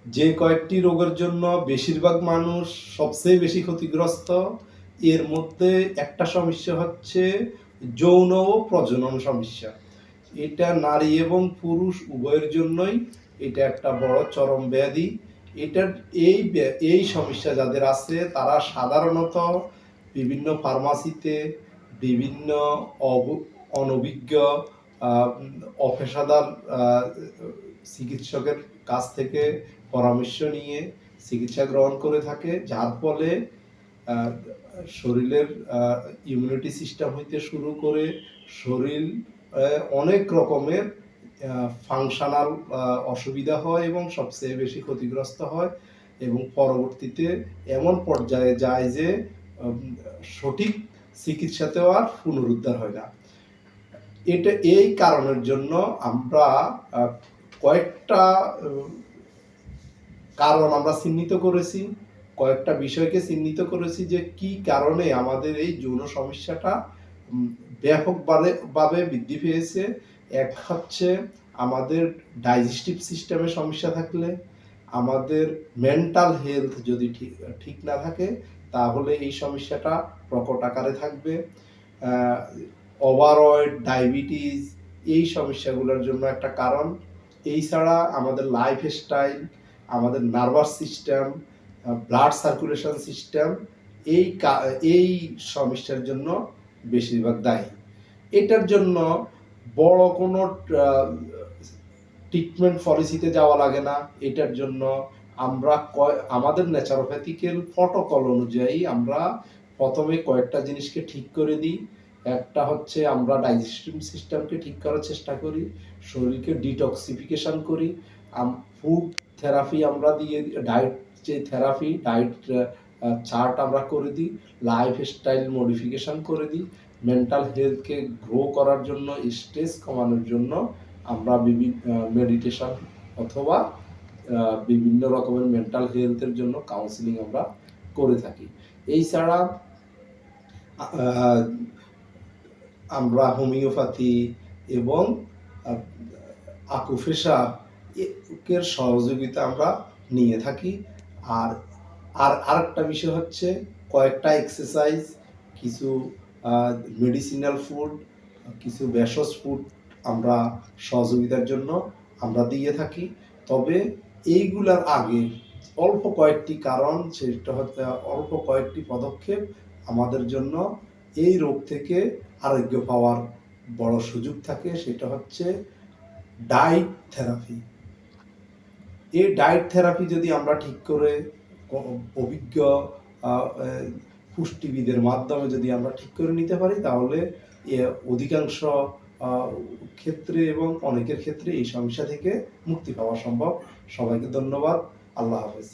যে কয়েকটি রোগের জন্য বেশিরভাগ মানুষ সবচেয়ে বেশি ক্ষতিগ্রস্ত, এর মধ্যে একটা সমস্যা হচ্ছে যৌন ও প্রজনন সমস্যা। এটা নারী এবং পুরুষ উভয়ের জন্যই এটা একটা বড় চরম ব্যাধি। এটার এই সমস্যা যাদের আছে তারা সাধারণত বিভিন্ন ফার্মাসিতে বিভিন্ন অনভিজ্ঞ অপেশাদার চিকিৎসকের কাছ থেকে পরামর্শ নিয়ে চিকিৎসা গ্রহণ করে থাকে, যার ফলে শরীরের ইমিউনিটি সিস্টেম হইতে শুরু করে শরীর অনেক রকমের ফাংশনাল অসুবিধা হয় এবং সবচেয়ে বেশি ক্ষতিগ্রস্ত হয় এবং পরবর্তীতে এমন পর্যায়ে যায় যে সঠিক চিকিৎসাতেও আর পুনরুদ্ধার হয় না। এই কারণের জন্য আমরা কয়েকটা কারণ আমরা চিহ্নিত করেছি, কয়েকটা বিষয়কে চিহ্নিত করেছি যে কি কারণে আমাদের এই যৌন সমস্যাটা ব্যাপকভাবে বৃদ্ধি পেয়েছে। এক হচ্ছে আমাদের ডাইজেস্টিভ সিস্টেমে সমস্যা থাকলে, আমাদের মেন্টাল হেলথ যদি ঠিক না থাকে তাহলে এই সমস্যাটা প্রকট আকারে থাকবে। ওভারওয়েট, ডায়াবেটিস এই সমস্যাগুলোর জন্য একটা কারণ। এই ছাড়া আমাদের লাইফস্টাইল, আমাদের nervous system, blood circulation system এই সমস্যার জন্য বেশিরভাগ দায়ী। এটার জন্য বড় কোনো ট্রিটমেন্ট পলিসিতে যাওয়া লাগে না। এটার জন্য আমরা আমাদের ন্যাচারোপ্যাথিক্যাল প্রটোকল অনুযায়ী আমরা প্রথমে কয়েকটা জিনিসকে ঠিক করে দিই। একটা হচ্ছে আমরা ডাইজেস্টিভ সিস্টেমকে ঠিক করার চেষ্টা করি, শরীরকে ডিটক্সিফিকেশন করি, ফুড থেরাপি আমরা দিয়ে, ডায়েট যে থেরাপি, ডায়েট চার্ট আমরা করে দিই, লাইফস্টাইল মডিফিকেশন করে দিই, মেন্টাল হেলথকে গ্রো করার জন্য, স্ট্রেস কমানোর জন্য আমরা বিভিন্ন মেডিটেশন অথবা বিভিন্ন রকমের মেন্টাল হেলথের জন্য কাউন্সিলিং আমরা করে থাকি। এই ছাড়া আমরা হোমিওপ্যাথি এবং আকুপ্রেশার এর সহযোগিতা আমরা নিয়ে থাকি। আর আরেকটা বিষয় হচ্ছে কয়েকটা এক্সারসাইজ, কিছু মেডিসিনাল ফুড, কিছু ভেষজ ফুড আমরা সহযোগিতার জন্য আমরা দিয়ে থাকি। তবে এইগুলার আগে অল্প কয়েকটি কারণ, সেটা হচ্ছে অল্প কয়েকটি পদক্ষেপ আমাদের জন্য এই রোগ থেকে আরোগ্য পাওয়ার বড় সুযোগ থাকে। সেটা হচ্ছে ডায়েট থেরাপি। এই ডায়েট থেরাপি যদি আমরা ঠিক করে অভিজ্ঞ পুষ্টিবিদের মাধ্যমে যদি আমরা ঠিক করে নিতে পারি তাহলে অধিকাংশ ক্ষেত্রে এবং অনেকের ক্ষেত্রে এই সমস্যা থেকে মুক্তি পাওয়া সম্ভব। সবাইকে ধন্যবাদ। আল্লাহ হাফেজ।